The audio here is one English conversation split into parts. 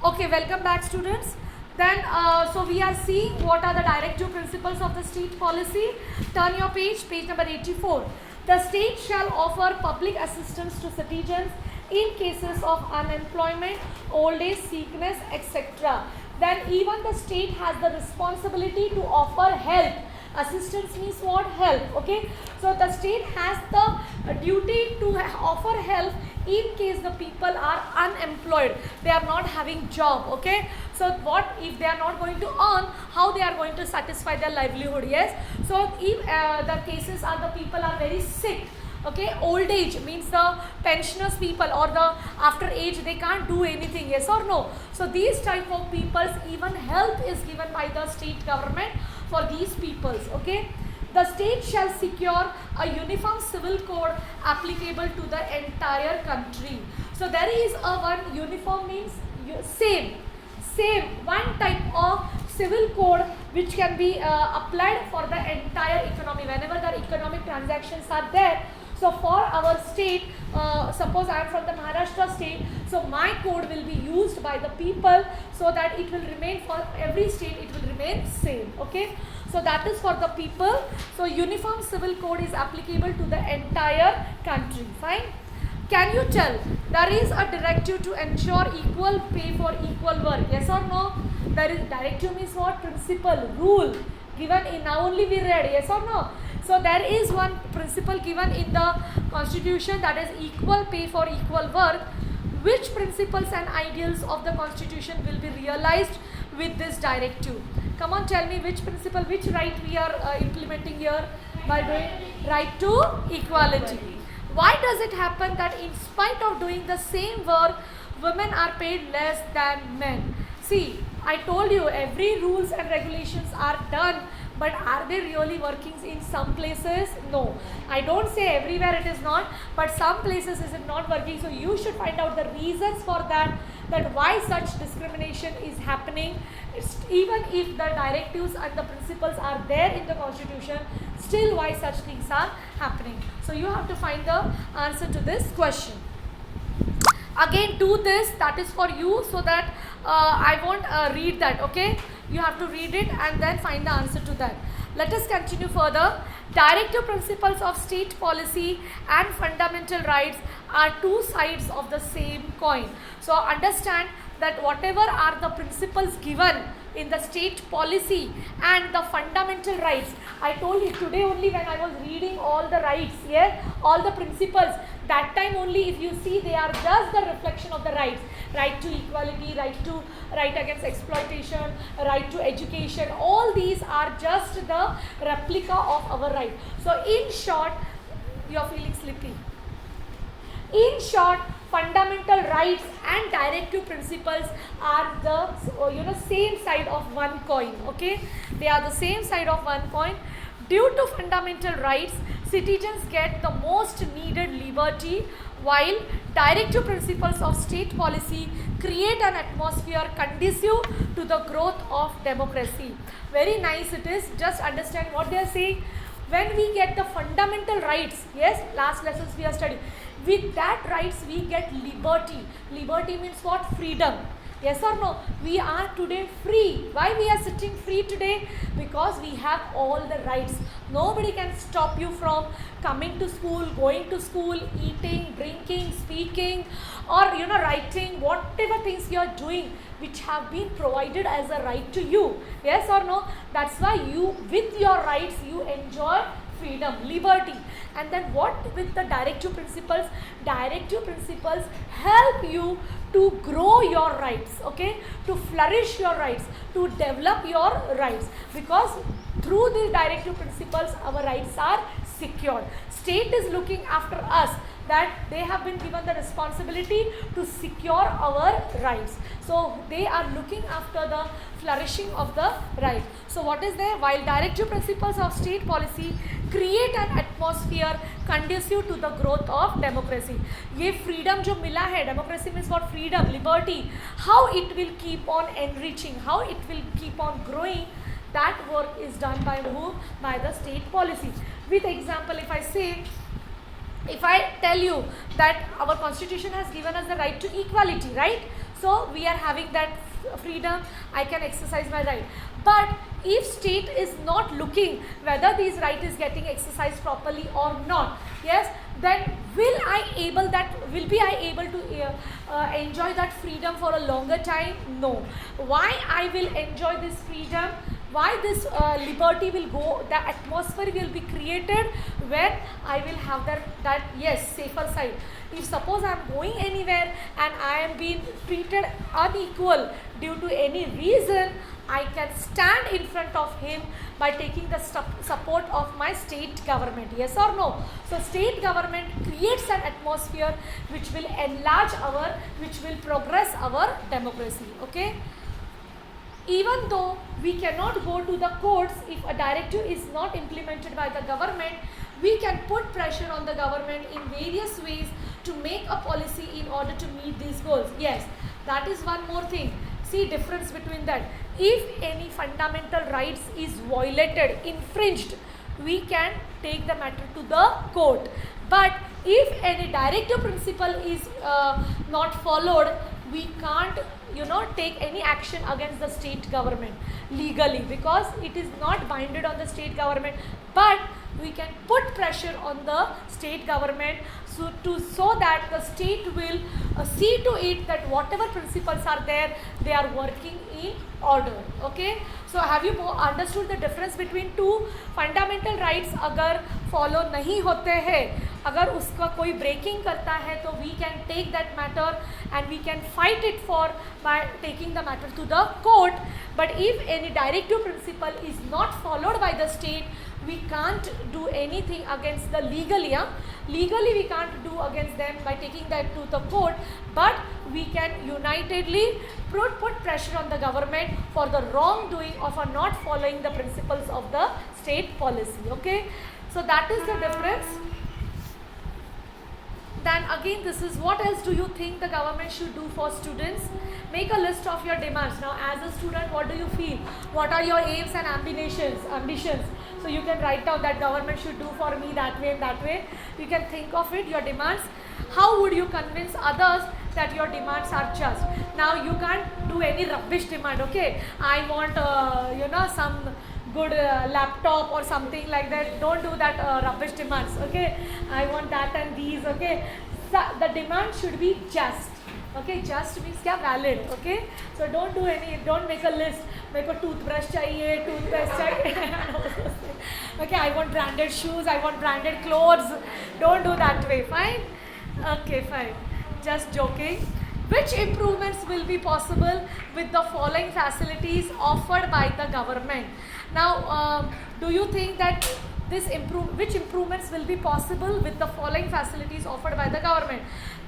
Okay, welcome back students. Then, so we are seeing what are the directive principles of the state policy. Turn your page, page number 84. The state shall offer public assistance to citizens in cases of unemployment, old age, sickness, etc. Then even the state has the responsibility to offer help. Assistance means what? Help. Okay, so the state has the duty to offer help in case the people are unemployed, they are not having job. Okay, so what if they are not going to earn, how they are going to satisfy their livelihood? Yes, so if the cases are the people are very sick, okay, old age means the pensioners people or the after age they can't do anything, yes or no? So these type of peoples, even help is given by the state government for these peoples. Okay, the state shall secure a uniform civil code applicable to the entire country. So there is a one uniform means same one type of civil code which can be applied for the entire economy whenever the economic transactions are there. So for our state, suppose I am from the Maharashtra state, so my code will be used by the people so that it will remain for every state, it will remain same. Okay, so that is for the people. So uniform civil code is applicable to the entire country. Fine. Can you tell there is a directive to ensure equal pay for equal work? Yes or no? There is directive means what? Principle, rule given in, now only we read, yes or no? So there is one principle given in the constitution, that is equal pay for equal work. Which principles and ideals of the constitution will be realized with this directive? Come on, tell me which principle, which right we are implementing here by doing right to equality. Why does it happen that in spite of doing the same work, women are paid less than men? See, I told you every rules and regulations are done, but are they really working in some places? No. I don't say everywhere it is not, but some places is it not working. So you should find out the reasons for that why such discrimination is happening. Even if the directives and the principles are there in the constitution, still why such things are happening. So you have to find the answer to this question. Again, do this, that is for you, so that I won't read that. Okay, you have to read it and then find the answer to that. Let us continue further. Directive principles of state policy and fundamental rights are two sides of the same coin. So understand that whatever are the principles given in the state policy and the fundamental rights, I told you today only when I was reading all the rights, yeah, all the principles, that time only if you see they are just the reflection of the rights. Right to equality, right against exploitation, right to education, all these are just the replica of our right. So in short, you are feeling sleepy. In short, fundamental rights and directive principles are the same side of one coin. Okay, they are the same side of one coin. Due to fundamental rights, citizens get the most needed liberty, while directive principles of state policy create an atmosphere conducive to the growth of democracy. Very nice it is. Just understand what they are saying. When we get the fundamental rights, yes, last lessons we are studying, with that rights we get liberty. Liberty means what? Freedom. Yes or no? We are today free. Why we are sitting free today? Because we have all the rights. Nobody can stop you from coming to school, going to school, eating, drinking, speaking, or writing, whatever things you are doing, which have been provided as a right to you. Yes or no? That's why you, with your rights, you enjoy freedom, liberty. And then what with the directive principles? Directive principles help you to grow your rights, okay, to flourish your rights, to develop your rights, because through these directive principles our rights are secured. State is looking after us, that they have been given the responsibility to secure our rights. So they are looking after the flourishing of the right. So what is there? While directive principles of state policy create an atmosphere conducive to the growth of democracy. ये freedom जो मिला है, democracy means what? Freedom, liberty. How it will keep on enriching, how it will keep on growing, that work is done by who? By the state policy. With example, if I say, if I tell you that our constitution has given us the right to equality, right? So we are having that freedom, I can exercise my right. But if state is not looking whether these right is getting exercised properly or not, yes, then will be I able to enjoy that freedom for a longer time? No. Why I will enjoy this freedom? Why this liberty will go, the atmosphere will be created when I will have that yes, safer side. If suppose I am going anywhere and I am being treated unequal due to any reason, I can stand in front of him by taking the support of my state government. Yes or no? So state government creates an atmosphere which will enlarge which will progress our democracy. Okay. Even though we cannot go to the courts if a directive is not implemented by the government, we can put pressure on the government in various ways to make a policy in order to meet these goals. Yes, that is one more thing. See difference between that. If any fundamental rights is violated, infringed, we can take the matter to the court. But if any directive principle is not followed, we can't take any action against the state government legally, because it is not binded on the state government. But we can put pressure on the state government so that the state will see to it that whatever principles are there, they are working in order. Okay, so have you understood the difference between two? Fundamental rights अगर follow नहीं होते हैं, अगर उसका कोई breaking करता है, तो we can take that matter and we can fight it by taking the matter to the court. But if any directive principle is not followed by the state, we can't do anything against the legally. Legally we can't do against them by taking that to the court, but we can unitedly put pressure on the government for the wrongdoing of not following the principles of the state policy. Okay, so that is the difference. Then again, this is what else do you think the government should do for students? Make a list of your demands. Now as a student, what do you feel? What are your aims and ambitions? So you can write down that government should do for me that way and that way. You can think of it, your demands. How would you convince others that your demands are just? Now you can't do any rubbish demand. Okay, I want some good laptop or something like that. Don't do that rubbish demands. Okay, I want that and these. Okay, so the demand should be just. Okay, just means क्या valid. Okay, so don't make a list. मेरे को toothbrush चाहिए, toothpaste चाहिए. Okay, I want branded shoes, I want branded clothes. Don't do that way. Fine. Okay, fine. Just joking. Which improvements will be possible with the following facilities offered by the government? Now, do you think that which improvements will be possible with the following facilities offered by the government?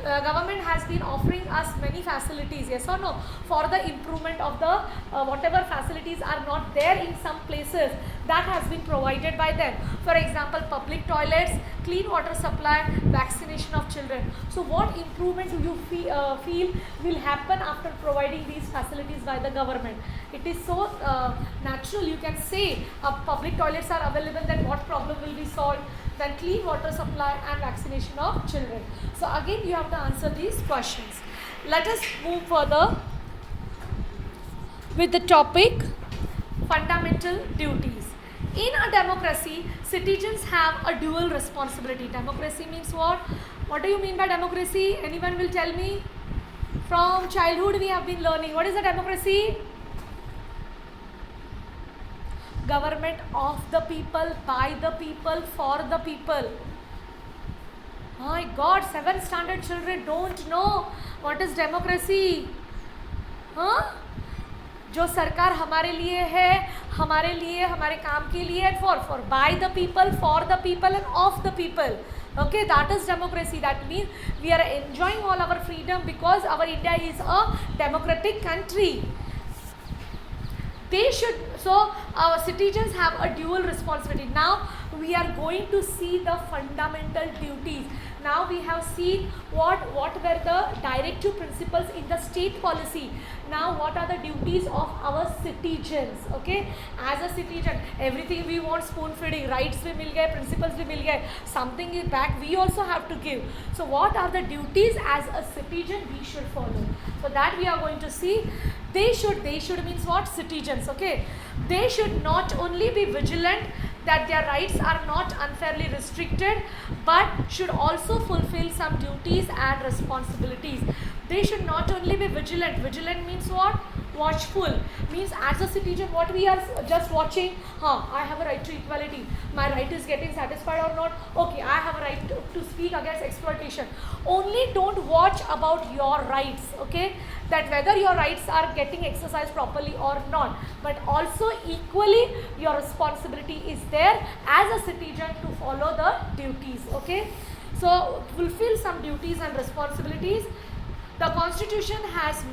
Government has been offering us many facilities, yes or no, for the improvement of the whatever facilities are not there in some places, that has been provided by them. For example, public toilets, clean water supply, vaccination of children. So what improvement do you feel will happen after providing these facilities by the government? It is so natural. You can say public toilets are available, then what problem will be solved? Then clean water supply and vaccination of children. So again, you have to answer these questions. Let us move further with the topic fundamental duties. In a democracy, citizens have a dual responsibility. Democracy means what? What do you mean by democracy? Anyone will tell me? From childhood we have been learning. What is a democracy? Government of the people, by the people, for the people. My God, 7th standard children don't know what is democracy. हाँ? जो सरकार हमारे लिए है, हमारे काम के लिए, for by the people, for the people and of the people. Okay, that is democracy. That means we are enjoying all our freedom because our India is a democratic country. So our citizens have a dual responsibility. Now we are going to see the fundamental duties. Now we have seen what were the directive principles in the state policy. Now what are the duties of our citizens? Okay, as a citizen, everything we want spoon feeding, rights भी मिल गए, principles भी मिल गए, something is back we also have to give. So what are the duties as a citizen we should follow? So that we are going to see. They should means what? Citizens. Okay, they should not only be vigilant that their rights are not unfairly restricted, but should also fulfill some duties and responsibilities. They should not only be vigilant. Vigilant means what? Watchful. Means as a citizen, what we are just watching, I have a right to equality. My right is getting satisfied or not? Okay, I have a right to speak against exploitation. Only don't watch about your rights, okay? That whether your rights are getting exercised properly or not. But also equally, your responsibility is there as a citizen to follow the duties, okay? So, fulfill some duties and responsibilities. The Constitution has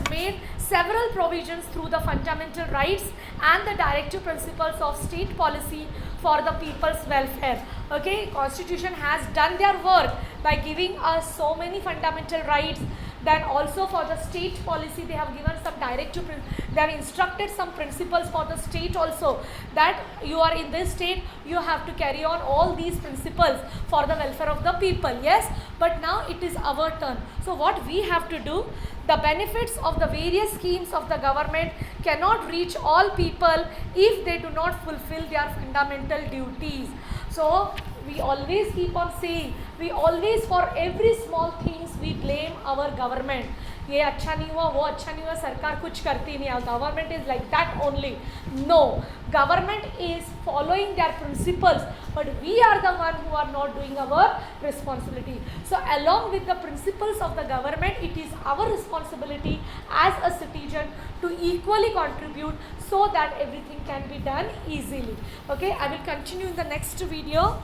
made several provisions through the fundamental rights and the directive principles of state policy for the people's welfare. Okay, Constitution has done their work by giving us so many fundamental rights. Then also for the state policy, they have given some directive, they have instructed some principles for the state also, that you are in this state, you have to carry on all these principles for the welfare of the people. Yes, but now it is our turn. So what we have to do, the benefits of the various schemes of the government cannot reach all people if they do not fulfill their fundamental duties. So we always keep on saying, we always, for every small things we blame our government. ये अच्छा नहीं हुआ, वो अच्छा नहीं हुआ, सरकार कुछ करती नहीं है. Government is like that only. No, government is following their principles, but we are the one who are not doing our responsibility. So along with the principles of the government, it is our responsibility as a citizen to equally contribute so that everything can be done easily. Okay, I will continue in the next video.